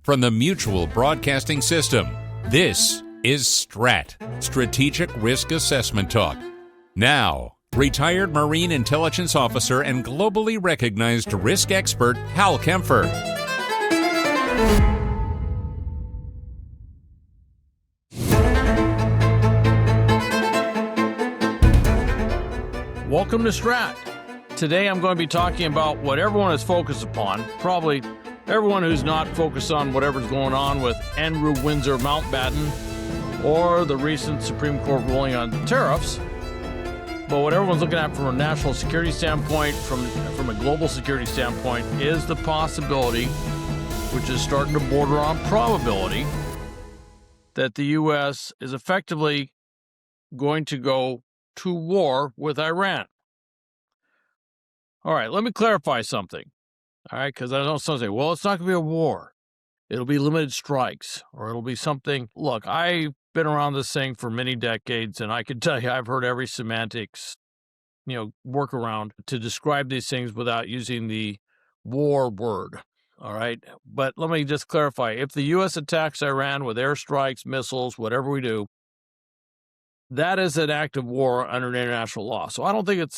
from the Mutual Broadcasting System. This is Strat, Strategic Risk Assessment Talk. Now, retired Marine Intelligence Officer and globally recognized risk expert Hal Kempfer. Welcome to Strat. Today I'm going to be talking about what everyone is focused upon, probably everyone who's not focused on whatever's going on with Andrew Windsor Mountbatten or the recent Supreme Court ruling on tariffs. But what everyone's looking at from a national security standpoint, from a global security standpoint, is the possibility, which is starting to border on probability, that the U.S. is effectively going to go to war with Iran. All right, let me clarify something. All right, because I know some say, well, it's not going to be a war. It'll be limited strikes, or it'll be something. Look, I've been around this thing for many decades, and I can tell you I've heard every semantics, workaround to describe these things without using the war word. All right, but let me just clarify. If the U.S. attacks Iran with airstrikes, missiles, whatever we do, that is an act of war under international law. So I don't think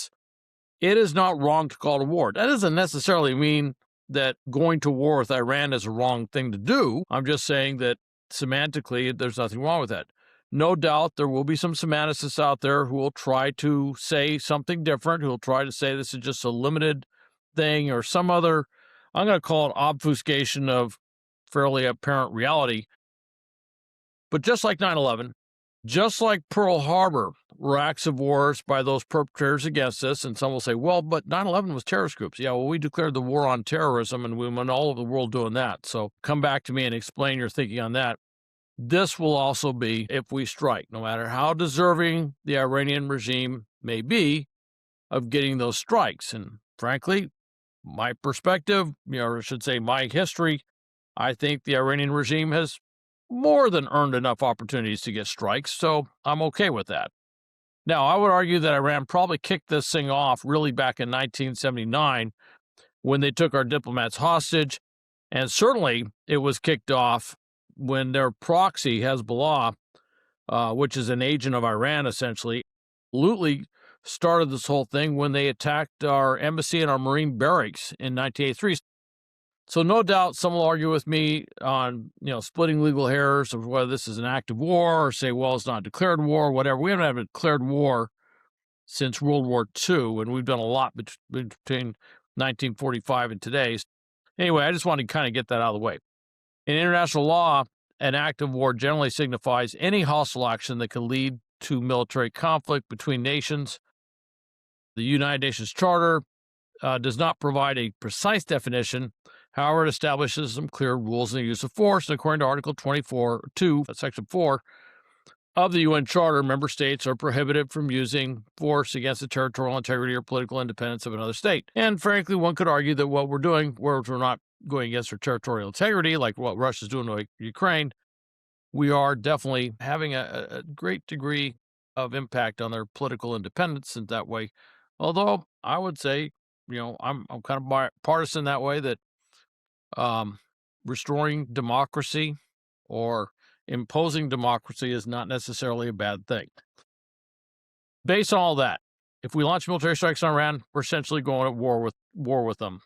it is not wrong to call it a war. That doesn't necessarily mean that going to war with Iran is a wrong thing to do. I'm just saying that semantically, there's nothing wrong with that. No doubt there will be some semanticists out there who will try to say something different, who will try to say this is just a limited thing or some other, I'm going to call it obfuscation of fairly apparent reality. But just like 9/11, just like Pearl Harbor were acts of wars by those perpetrators against us, and some will say, well, but 9/11 was terrorist groups. Yeah, well, we declared the war on terrorism, and we went all over the world doing that. So come back to me and explain your thinking on that. This will also be if we strike, no matter how deserving the Iranian regime may be of getting those strikes. And frankly, my perspective, or I should say my history, I think the Iranian regime has more than earned enough opportunities to get strikes, so I'm okay with that. Now, I would argue that Iran probably kicked this thing off really back in 1979 when they took our diplomats hostage, and certainly it was kicked off when their proxy, Hezbollah, which is an agent of Iran essentially, absolutely started this whole thing when they attacked our embassy and our Marine barracks in 1983. So no doubt some will argue with me on, splitting legal hairs of whether this is an act of war or say, well, it's not declared war or whatever. We haven't had a declared war since World War II, and we've done a lot between 1945 and today. Anyway, I just wanted to kind of get that out of the way. In international law, an act of war generally signifies any hostile action that can lead to military conflict between nations. The United Nations Charter does not provide a precise definition. However, it establishes some clear rules in the use of force, and according to Article 24.2, Section 4 of the UN Charter, member states are prohibited from using force against the territorial integrity or political independence of another state. And frankly, one could argue that what we're doing, where we're not going against our territorial integrity, like what Russia's doing to Ukraine, we are definitely having a great degree of impact on their political independence in that way. Although I would say, I'm kind of partisan that way, that restoring democracy or imposing democracy is not necessarily a bad thing. Based on all that, if we launch military strikes on Iran, we're essentially going at war with them.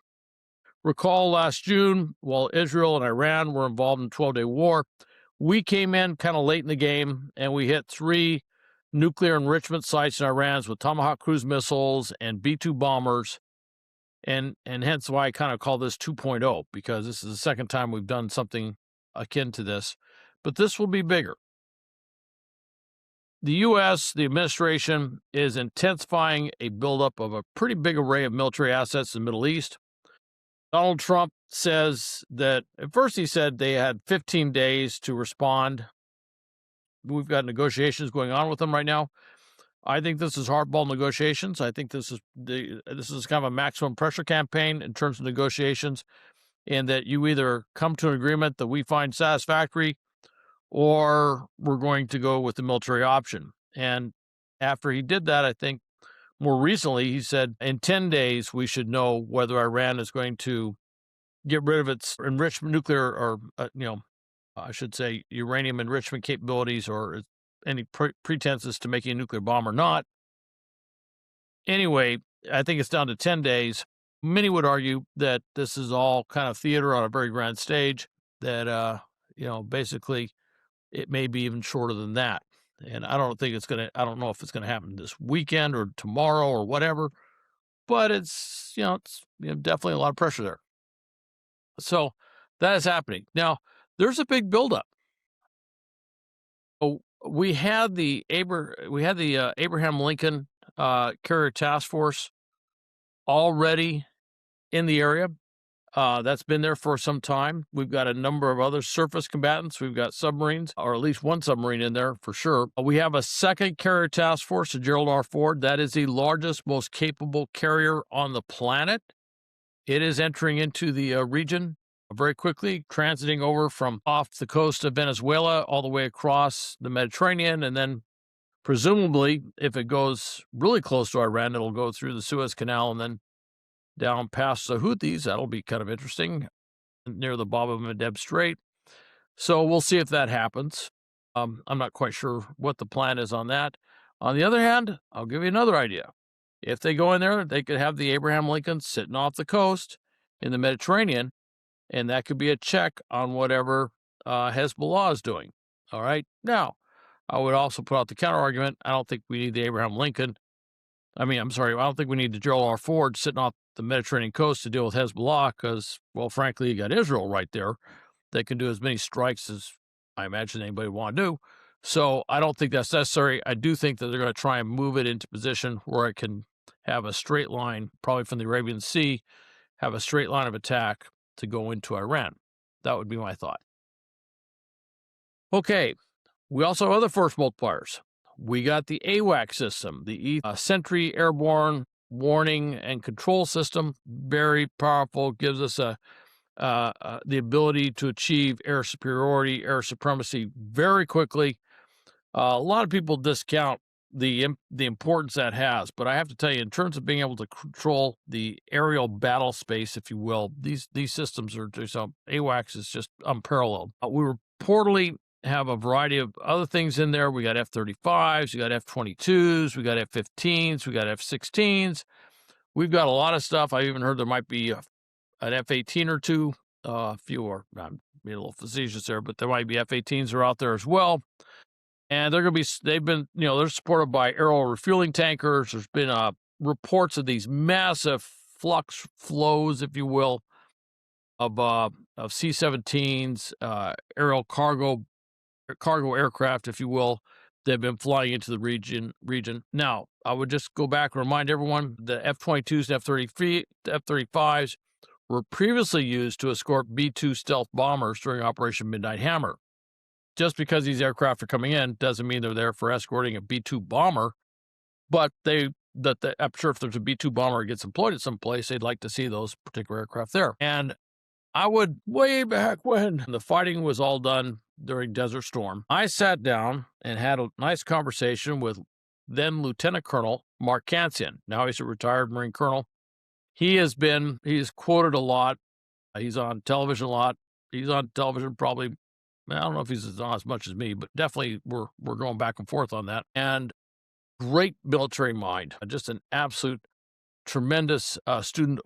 Recall last June, while Israel and Iran were involved in a 12-day war, we came in kind of late in the game and we hit 3 nuclear enrichment sites in Iran with Tomahawk cruise missiles and B-2 bombers. And hence why I kind of call this 2.0, because this is the second time we've done something akin to this. But this will be bigger. The U.S., the administration, is intensifying a buildup of a pretty big array of military assets in the Middle East. Donald Trump says that, at first he said they had 15 days to respond. We've got negotiations going on with them right now. I think this is hardball negotiations. I think this is kind of a maximum pressure campaign in terms of negotiations, in that you either come to an agreement that we find satisfactory, or we're going to go with the military option. And after he did that, I think more recently he said in 10 days we should know whether Iran is going to get rid of its enrichment nuclear or, I should say uranium enrichment capabilities or any pretenses to making a nuclear bomb or not. Anyway, I think it's down to 10 days. Many would argue that this is all kind of theater on a very grand stage, that, basically it may be even shorter than that. And I don't know if it's going to happen this weekend or tomorrow or whatever, but it's definitely a lot of pressure there. So that is happening. Now, there's a big buildup. Oh, we had the Abraham Lincoln Carrier Task Force already in the area. That's been there for some time. We've got a number of other surface combatants. We've got submarines, or at least one submarine in there for sure. We have a second carrier task force at Gerald R. Ford. That is the largest, most capable carrier on the planet. It is entering into the region very quickly, transiting over from off the coast of Venezuela all the way across the Mediterranean, and then presumably, if it goes really close to Iran, it'll go through the Suez Canal and then down past the Houthis. That'll be kind of interesting, near the Bab el-Mandeb Strait. So we'll see if that happens. I'm not quite sure what the plan is on that. On the other hand, I'll give you another idea. If they go in there, they could have the Abraham Lincoln sitting off the coast in the Mediterranean, and that could be a check on whatever Hezbollah is doing. All right. Now, I would also put out the counter argument. I don't think we need the Abraham Lincoln. I don't think we need the Gerald R. Ford sitting off the Mediterranean coast to deal with Hezbollah because, well, frankly, you got Israel right there. They can do as many strikes as I imagine anybody would want to do. So I don't think that's necessary. I do think that they're going to try and move it into position where it can have a straight line, probably from the Arabian Sea, have a straight line of attack to go into Iran. That would be my thought. Okay, we also have other force multipliers. We got the AWACS system, the Sentry Airborne Warning and Control System. Very powerful, gives us the ability to achieve air superiority, air supremacy very quickly. A lot of people discount the importance that has, but I have to tell you, in terms of being able to control the aerial battle space, if you will, these systems are just AWACS is just unparalleled. We reportedly have a variety of other things in there. We got F-35s, we got F-22s, we got F-15s, we got F-16s. We've got a lot of stuff. I even heard there might be an F-18 or two. A few are, I'm being a little facetious there, but there might be F-18s are out there as well. And they're supported by aerial refueling tankers. There's been reports of these massive flux flows, if you will, of C-17s, aerial cargo aircraft, if you will, that have been flying into the region. Now, I would just go back and remind everyone the F-22s and F-35s were previously used to escort B-2 stealth bombers during Operation Midnight Hammer. Just because these aircraft are coming in doesn't mean they're there for escorting a B-2 bomber, but I'm sure if there's a B-2 bomber that gets employed at some place, they'd like to see those particular aircraft there. And I would, way back when the fighting was all done during Desert Storm, I sat down and had a nice conversation with then Lieutenant Colonel Mark Kansian. Now he's a retired Marine colonel. He's quoted a lot. He's on television a lot. He's on television probably, I don't know if he's on as much as me, but definitely we're going back and forth on that. And great military mind, just an absolute tremendous student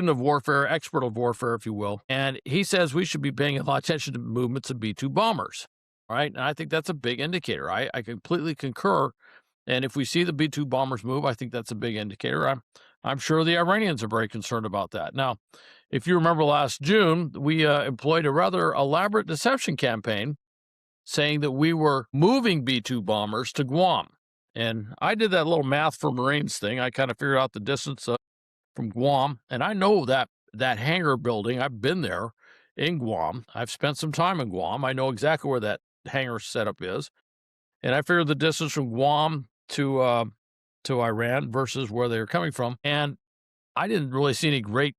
of warfare, expert of warfare, if you will. And he says we should be paying a lot of attention to movements of B-2 bombers. All right. And I think that's a big indicator. I completely concur. And if we see the B-2 bombers move, I think that's a big indicator. I'm sure the Iranians are very concerned about that. Now, if you remember last June, we employed a rather elaborate deception campaign saying that we were moving B-2 bombers to Guam. And I did that little math for Marines thing. I kind of figured out the distance from Guam. And I know that hangar building, I've been there in Guam. I've spent some time in Guam. I know exactly where that hangar setup is. And I figured the distance from Guam to Iran versus where they were coming from. And I didn't really see any great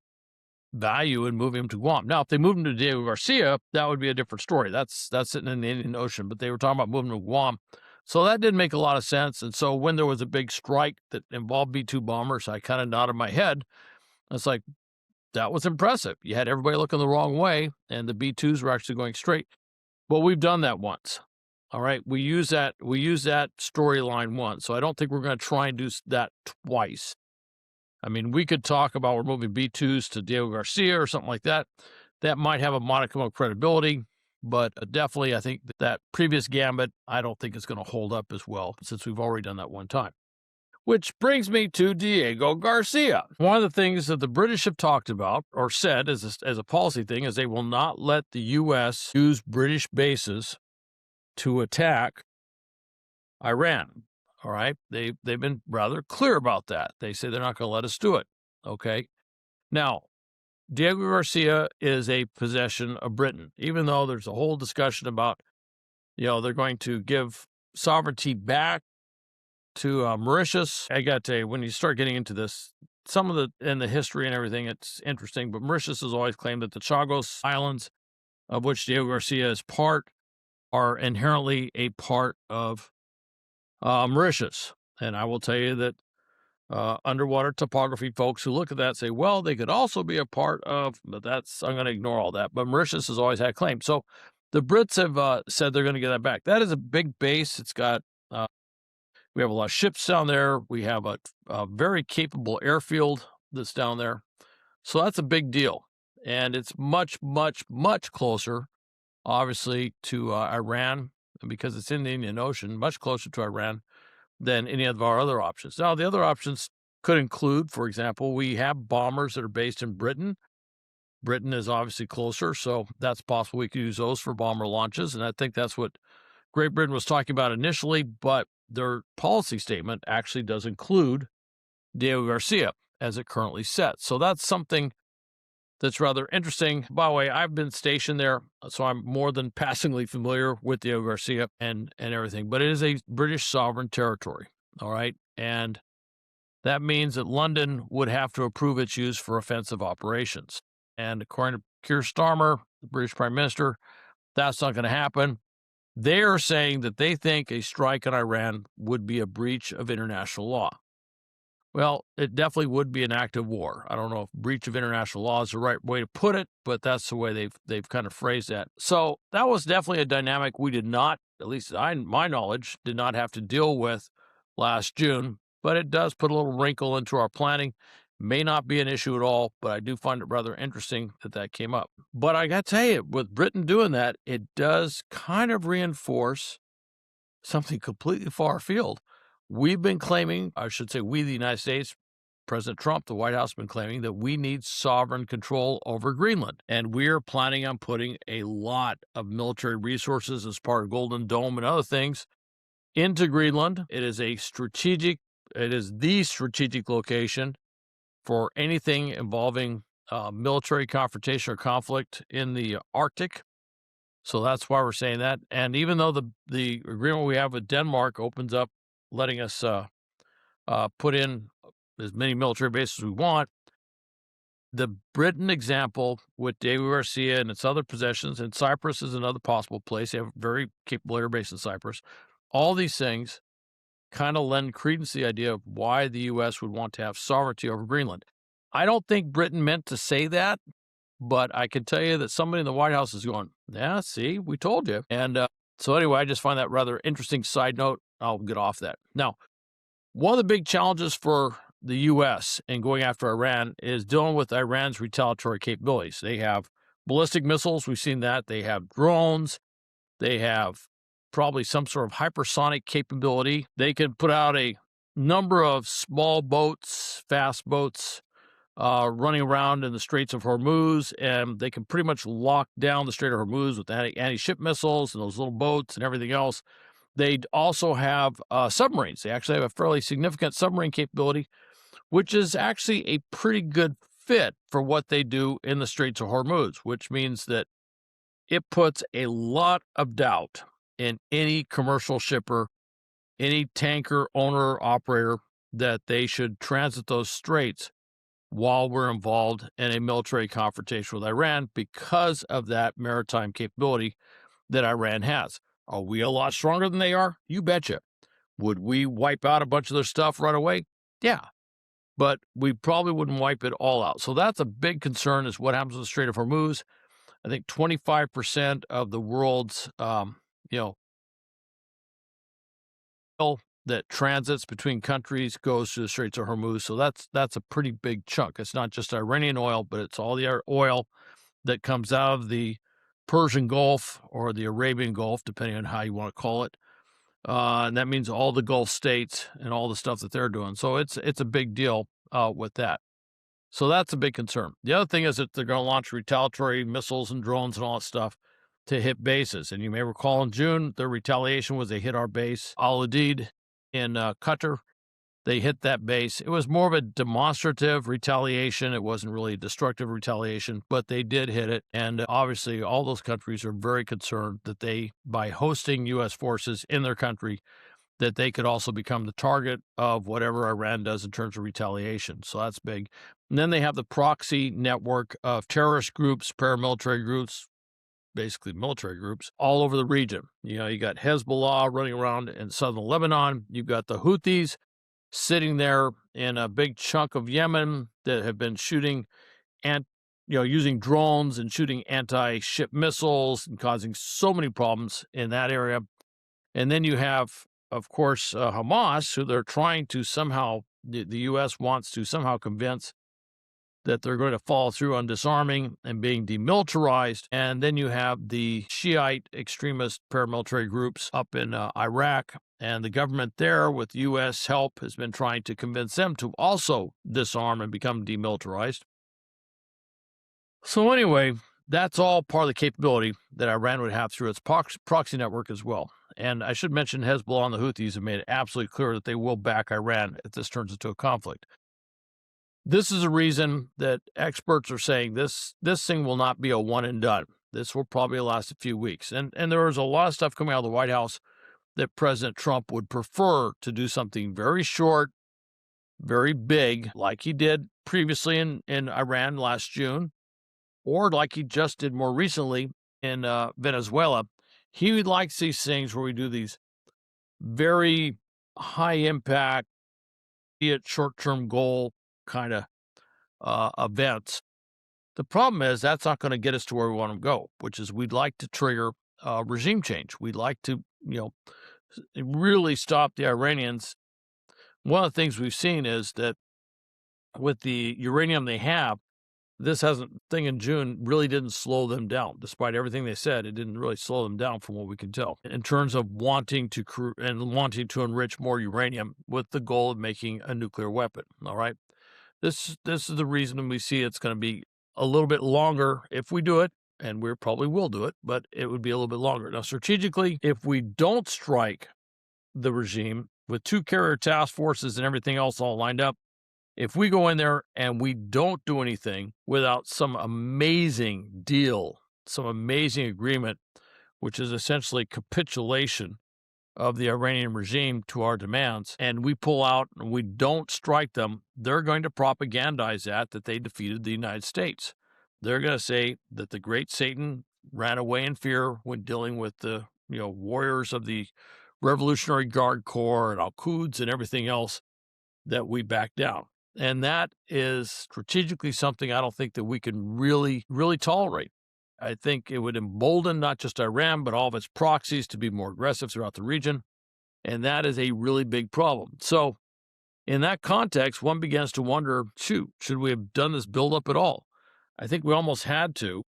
value in moving them to Guam. Now, if they moved them to Diego Garcia, that would be a different story. That's sitting in the Indian Ocean, but they were talking about moving to Guam. So that didn't make a lot of sense. And so when there was a big strike that involved B-2 bombers, I kind of nodded my head. It's like, that was impressive. You had everybody looking the wrong way, and the B-2s were actually going straight. Well, we've done that once. All right, we use that storyline once, so I don't think we're going to try and do that twice. I mean, we could talk about we're moving B-2s to Diego Garcia or something like that. That might have a modicum of credibility, but definitely I think that previous gambit, I don't think it's going to hold up as well since we've already done that one time. Which brings me to Diego Garcia. One of the things that the British have talked about or said as a policy thing is they will not let the U.S. use British bases to attack Iran. All right. They've been rather clear about that. They say they're not going to let us do it. Okay. Now, Diego Garcia is a possession of Britain, even though there's a whole discussion about, they're going to give sovereignty back to Mauritius. I got to tell you, when you start getting into this, some of the history and everything, it's interesting. But Mauritius has always claimed that the Chagos Islands, of which Diego Garcia is part, are inherently a part of Mauritius. And I will tell you that underwater topography folks who look at that say, well, they could also be a part of, but I'm going to ignore all that. But Mauritius has always had claim. So the Brits have said they're going to get that back. That is a big base. It's got, we have a lot of ships down there. We have a very capable airfield that's down there. So that's a big deal. And it's much, much, much closer, obviously, to Iran, because it's in the Indian Ocean, much closer to Iran than any of our other options. Now, the other options could include, for example, we have bombers that are based in Britain. Britain is obviously closer, so that's possible we could use those for bomber launches, and I think that's what Great Britain was talking about initially, but their policy statement actually does include Diego Garcia as it currently sets. So that's something that's rather interesting. By the way, I've been stationed there, so I'm more than passingly familiar with Diego Garcia and everything. But it is a British sovereign territory, all right? And that means that London would have to approve its use for offensive operations. And according to Keir Starmer, the British Prime Minister, that's not going to happen. They are saying that they think a strike on Iran would be a breach of international law. Well, it definitely would be an act of war. I don't know if breach of international law is the right way to put it, but that's the way they've kind of phrased that. So that was definitely a dynamic we did not, at least my knowledge, did not have to deal with last June, but it does put a little wrinkle into our planning. May not be an issue at all, but I do find it rather interesting that came up. But I got to tell you, with Britain doing that, it does kind of reinforce something completely far afield. We've been claiming, I should say we, the United States, President Trump, the White House, has been claiming that we need sovereign control over Greenland. And we're planning on putting a lot of military resources as part of Golden Dome and other things into Greenland. It is the strategic location for anything involving military confrontation or conflict in the Arctic. So that's why we're saying that. And even though the agreement we have with Denmark opens up letting us put in as many military bases as we want, the Britain example with Diego Garcia and its other possessions, and Cyprus is another possible place. They have a very capable air base in Cyprus. All these things kind of lend credence to the idea of why the U.S. would want to have sovereignty over Greenland. I don't think Britain meant to say that, but I can tell you that somebody in the White House is going, yeah, see, we told you. And so anyway, I just find that rather interesting side note. I'll get off that. Now, one of the big challenges for the U.S. in going after Iran is dealing with Iran's retaliatory capabilities. They have ballistic missiles. We've seen that. They have drones. They have probably some sort of hypersonic capability. They can put out a number of small boats, fast boats, running around in the Straits of Hormuz, and they can pretty much lock down the Strait of Hormuz with anti-ship missiles and those little boats and everything else. They also have submarines. They actually have a fairly significant submarine capability, which is actually a pretty good fit for what they do in the Straits of Hormuz, which means that it puts a lot of doubt in any commercial shipper, any tanker owner or operator, that they should transit those straits while we're involved in a military confrontation with Iran because of that maritime capability that Iran has. Are we a lot stronger than they are? You betcha. Would we wipe out a bunch of their stuff right away? Yeah. but we probably wouldn't wipe it all out. So that's a big concern, is what happens with the Strait of Hormuz. I think 25% of the world's, oil that transits between countries goes through the Straits of Hormuz. So that's a pretty big chunk. It's not just Iranian oil, but it's all the oil that comes out of the Persian Gulf or the Arabian Gulf, depending on how you want to call it. And that means all the Gulf states and all the stuff that they're doing. So it's a big deal with that. So that's a bid concern. The other thing is that they're going to launch retaliatory missiles and drones and all that stuff to hit bases. And you may recall in June, their retaliation was they hit our base, Al Udeid in Qatar. They hit that base. It was more of a demonstrative retaliation. It wasn't really a destructive retaliation, but they did hit it. And obviously, all those countries are very concerned that they, by hosting U.S. forces in their country, that they could also become the target of whatever Iran does in terms of retaliation. So that's big. And then they have the proxy network of terrorist groups, paramilitary groups, basically military groups, all over the region. You know, you got Hezbollah running around in southern Lebanon. You've got the Houthis sitting there in a big chunk of Yemen that have been shooting and, using drones and shooting anti-ship missiles and causing so many problems in that area. And then you have, of course, Hamas, who they're trying to somehow, the U.S. wants to somehow convince that they're going to follow through on disarming and being demilitarized. And then you have the Shiite extremist paramilitary groups up in Iraq. And the government there, with U.S. help, has been trying to convince them to also disarm and become demilitarized. So anyway, that's all part of the capability that Iran would have through its proxy network as well. And I should mention Hezbollah and the Houthis have made it absolutely clear that they will back Iran if this turns into a conflict. This is a reason that experts are saying this thing will not be a one and done. This will probably last a few weeks. And there was a lot of stuff coming out of the White House that President Trump would prefer to do something very short, very big, like he did previously in Iran last June, or like he just did more recently in Venezuela. He likes these things where we do these very high impact, short-term goal kind of events. The problem is that's not going to get us to where we want to go, which is we'd like to trigger regime change. We'd like to, really stop the Iranians. One of the things we've seen is that with the uranium they have, this thing in June really didn't slow them down. Despite everything they said, it didn't really slow them down from what we can tell in terms of wanting to enrich more uranium with the goal of making a nuclear weapon. All right. This is the reason we see it's going to be a little bit longer if we do it, and we probably will do it, but it would be a little bit longer. Now, strategically, if we don't strike the regime with 2 carrier task forces and everything else all lined up, if we go in there and we don't do anything without some amazing deal, some amazing agreement, which is essentially capitulation of the Iranian regime to our demands, and we pull out and we don't strike them, they're going to propagandize that they defeated the United States. They're going to say that the great Satan ran away in fear when dealing with the warriors of the Revolutionary Guard Corps and Al-Quds and everything else, that we back down. And that is strategically something I don't think that we can really, really tolerate. I think it would embolden not just Iran, but all of its proxies to be more aggressive throughout the region. And that is a really big problem. So in that context, one begins to wonder, should we have done this buildup at all? I think we almost had to.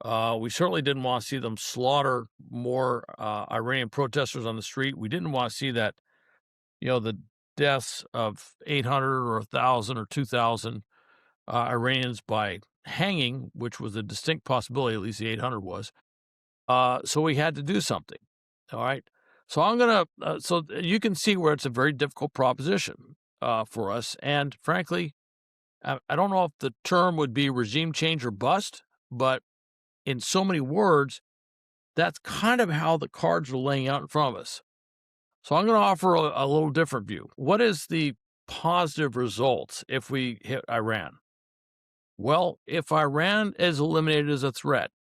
We certainly didn't want to see them slaughter more Iranian protesters on the street. We didn't want to see that, the deaths of 800 or 1,000 or 2,000 Iranians by hanging, which was a distinct possibility, at least the 800 was. So we had to do something. All right. So I'm going to, so you can see where it's a very difficult proposition for us. And frankly, I don't know if the term would be regime change or bust, but in so many words, that's kind of how the cards are laying out in front of us. So I'm going to offer a little different view. What is the positive results if we hit Iran? Well, if Iran is eliminated as a threat,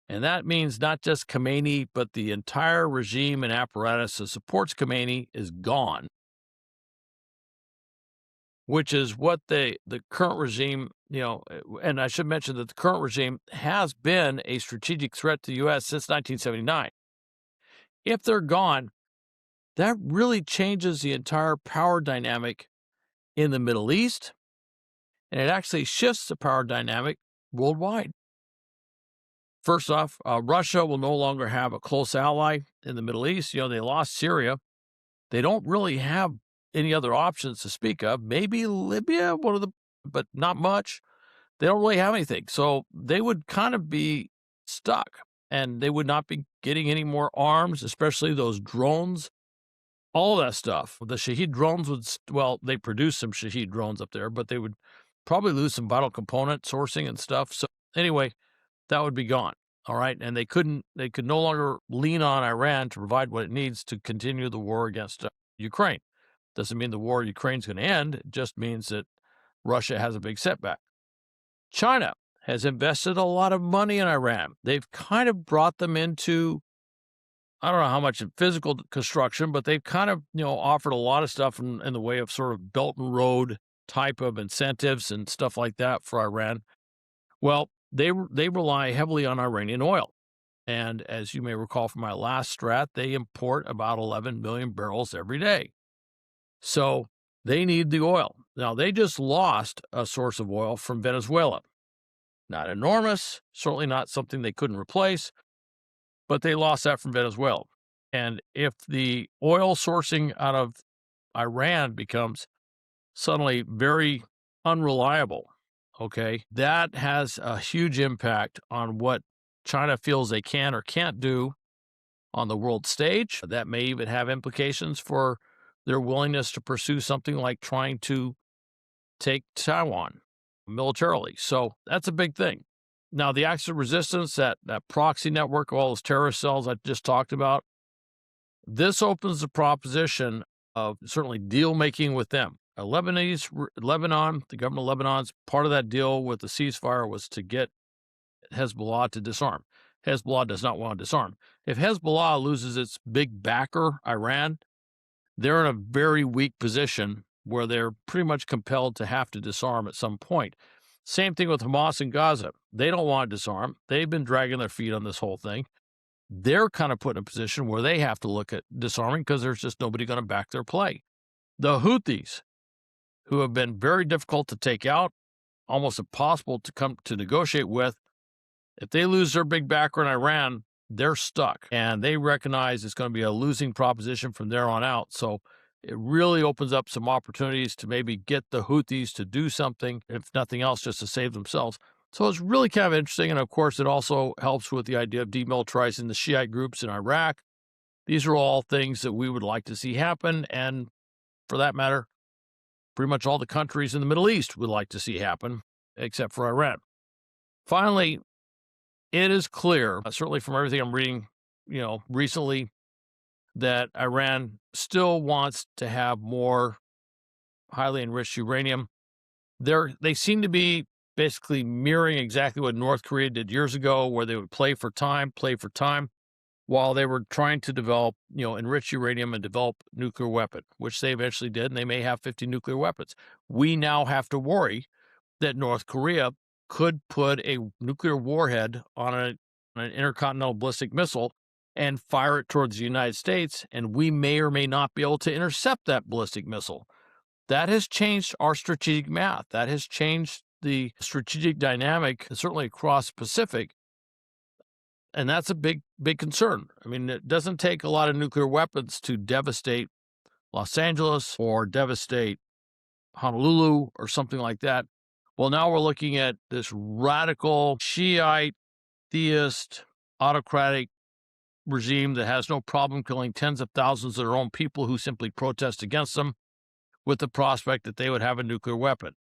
and that means not just Khamenei, but the entire regime and apparatus that supports Khamenei is gone, which is what the current regime, and I should mention that the current regime has been a strategic threat to the U.S. since 1979. If they're gone, that really changes the entire power dynamic in the Middle East, and it actually shifts the power dynamic worldwide. First off, Russia will no longer have a close ally in the Middle East. They lost Syria. They don't really have any other options to speak of. Maybe Libya, but not much. They don't really have anything. So they would kind of be stuck, and they would not be getting any more arms, especially those drones, all of that stuff. The Shahed drones they produce some Shahed drones up there, but they would probably lose some vital component sourcing and stuff. So anyway, that would be gone. All right. And they could no longer lean on Iran to provide what it needs to continue the war against Ukraine. Doesn't mean the war in Ukraine is going to end. It just means that Russia has a big setback. China has invested a lot of money in Iran. They've kind of brought them into, I don't know how much in physical construction, but they've kind of, offered a lot of stuff in the way of sort of Belt and Road type of incentives and stuff like that for Iran. Well, they rely heavily on Iranian oil. And as you may recall from my last strat, they import about 11 million barrels every day. So they need the oil. Now, they just lost a source of oil from Venezuela. Not enormous, certainly not something they couldn't replace, but they lost that from Venezuela. And if the oil sourcing out of Iran becomes suddenly very unreliable, okay, that has a huge impact on what China feels they can or can't do on the world stage. That may even have implications for their willingness to pursue something like trying to take Taiwan militarily. So that's a big thing. Now, the acts of resistance, that proxy network, all those terrorist cells I just talked about, this opens the proposition of certainly deal making with them. Lebanon, the government of Lebanon's part of that deal with the ceasefire was to get Hezbollah to disarm. Hezbollah does not want to disarm. If Hezbollah loses its big backer, Iran, they're in a very weak position where they're pretty much compelled to have to disarm at some point. Same thing with Hamas in Gaza. They don't want to disarm. They've been dragging their feet on this whole thing. They're kind of put in a position where they have to look at disarming because there's just nobody going to back their play. The Houthis, who have been very difficult to take out, almost impossible to come to negotiate with, if they lose their big backer in Iran, they're stuck. And they recognize it's going to be a losing proposition from there on out. So it really opens up some opportunities to maybe get the Houthis to do something, if nothing else, just to save themselves. So it's really kind of interesting. And of course, it also helps with the idea of demilitarizing the Shiite groups in Iraq. These are all things that we would like to see happen. And for that matter, pretty much all the countries in the Middle East would like to see happen, except for Iran. Finally, it is clear, certainly from everything I'm reading, recently, that Iran still wants to have more highly enriched uranium. They seem to be basically mirroring exactly what North Korea did years ago, where they would play for time, while they were trying to develop, enrich uranium and develop nuclear weapon, which they eventually did, and they may have 50 nuclear weapons. We now have to worry that North Korea could put a nuclear warhead on an intercontinental ballistic missile and fire it towards the United States, and we may or may not be able to intercept that ballistic missile. That has changed our strategic math. That has changed the strategic dynamic, certainly across the Pacific, and that's a big, big concern. I mean, it doesn't take a lot of nuclear weapons to devastate Los Angeles or devastate Honolulu or something like that. Well, now we're looking at this radical Shiite, theist, autocratic regime that has no problem killing tens of thousands of their own people who simply protest against them, with the prospect that they would have a nuclear weapon.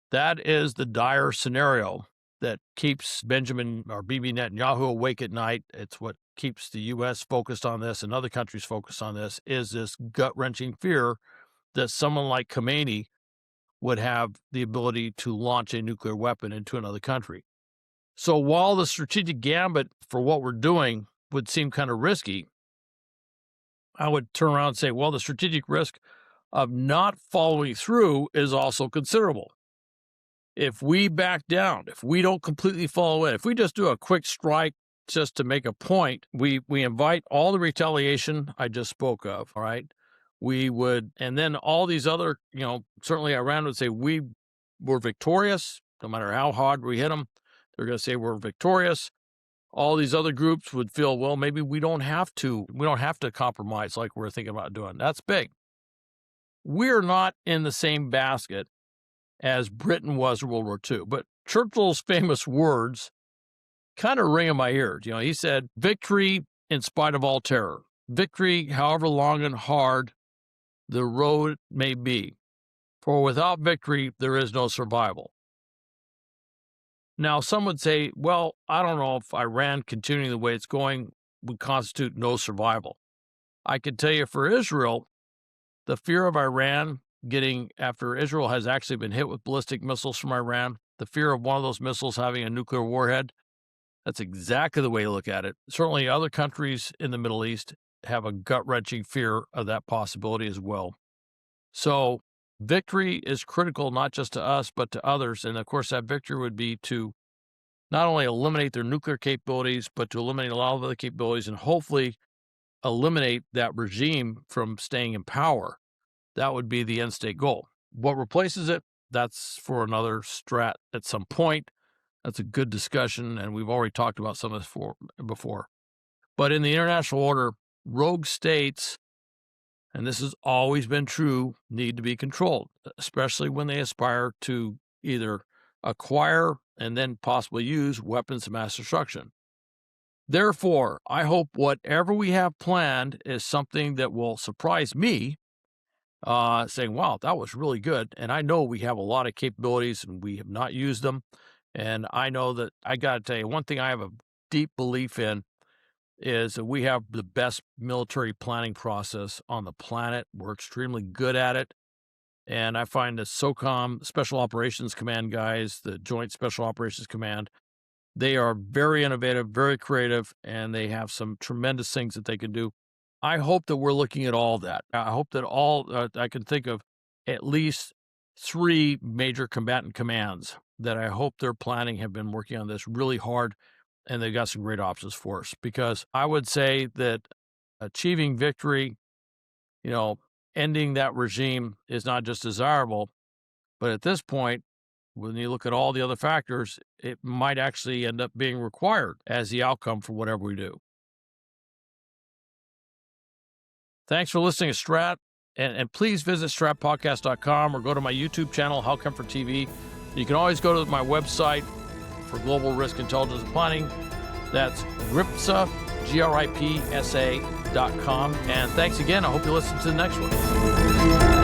That is the dire scenario that keeps Benjamin or Bibi Netanyahu awake at night. It's what keeps the U.S. focused on this and other countries focused on this, is this gut-wrenching fear that someone like Khomeini would have the ability to launch a nuclear weapon into another country. So while the strategic gambit for what we're doing would seem kind of risky, I would turn around and say, well, the strategic risk of not following through is also considerable. If we back down, if we don't completely follow it, if we just do a quick strike just to make a point, we invite all the retaliation I just spoke of, all right? We would, and then all these other, certainly Iran would say we were victorious, no matter how hard we hit them. They're going to say we're victorious. All these other groups would feel, well, maybe we don't have to compromise like we're thinking about doing. That's big. We're not in the same basket as Britain was in World War II. But Churchill's famous words kind of ring in my ears. He said, victory in spite of all terror. Victory, however long and hard the road may be. For without victory, there is no survival. Now, some would say, well, I don't know if Iran continuing the way it's going would constitute no survival. I can tell you for Israel, the fear of Iran after Israel has actually been hit with ballistic missiles from Iran, the fear of one of those missiles having a nuclear warhead, that's exactly the way to look at it. Certainly other countries in the Middle East have a gut-wrenching fear of that possibility as well. So victory is critical not just to us, but to others. And of course, that victory would be to not only eliminate their nuclear capabilities, but to eliminate a lot of other capabilities and hopefully eliminate that regime from staying in power. That would be the end state goal. What replaces it? That's for another strat at some point. That's a good discussion, and we've already talked about some of this before. But in the international order, rogue states, and this has always been true, need to be controlled, especially when they aspire to either acquire and then possibly use weapons of mass destruction. Therefore, I hope whatever we have planned is something that will surprise me, saying, wow, that was really good. And I know we have a lot of capabilities and we have not used them. And I know that I got to tell you, one thing I have a deep belief in is that we have the best military planning process on the planet. We're extremely good at it. And I find the SOCOM, Special Operations Command guys, the Joint Special Operations Command, they are very innovative, very creative, and they have some tremendous things that they can do. I hope that we're looking at all that. I hope that I can think of at least 3 major combatant commands that I hope their planning have been working on this really hard, and they've got some great options for us. Because I would say that achieving victory, ending that regime is not just desirable, but at this point, when you look at all the other factors, it might actually end up being required as the outcome for whatever we do. Thanks for listening to Strat, and please visit stratpodcast.com or go to my YouTube channel, Hal Kempfer TV. You can always go to my website for global risk intelligence and planning. That's GRIPSA, GRIPSA.com. And thanks again. I hope you listen to the next one.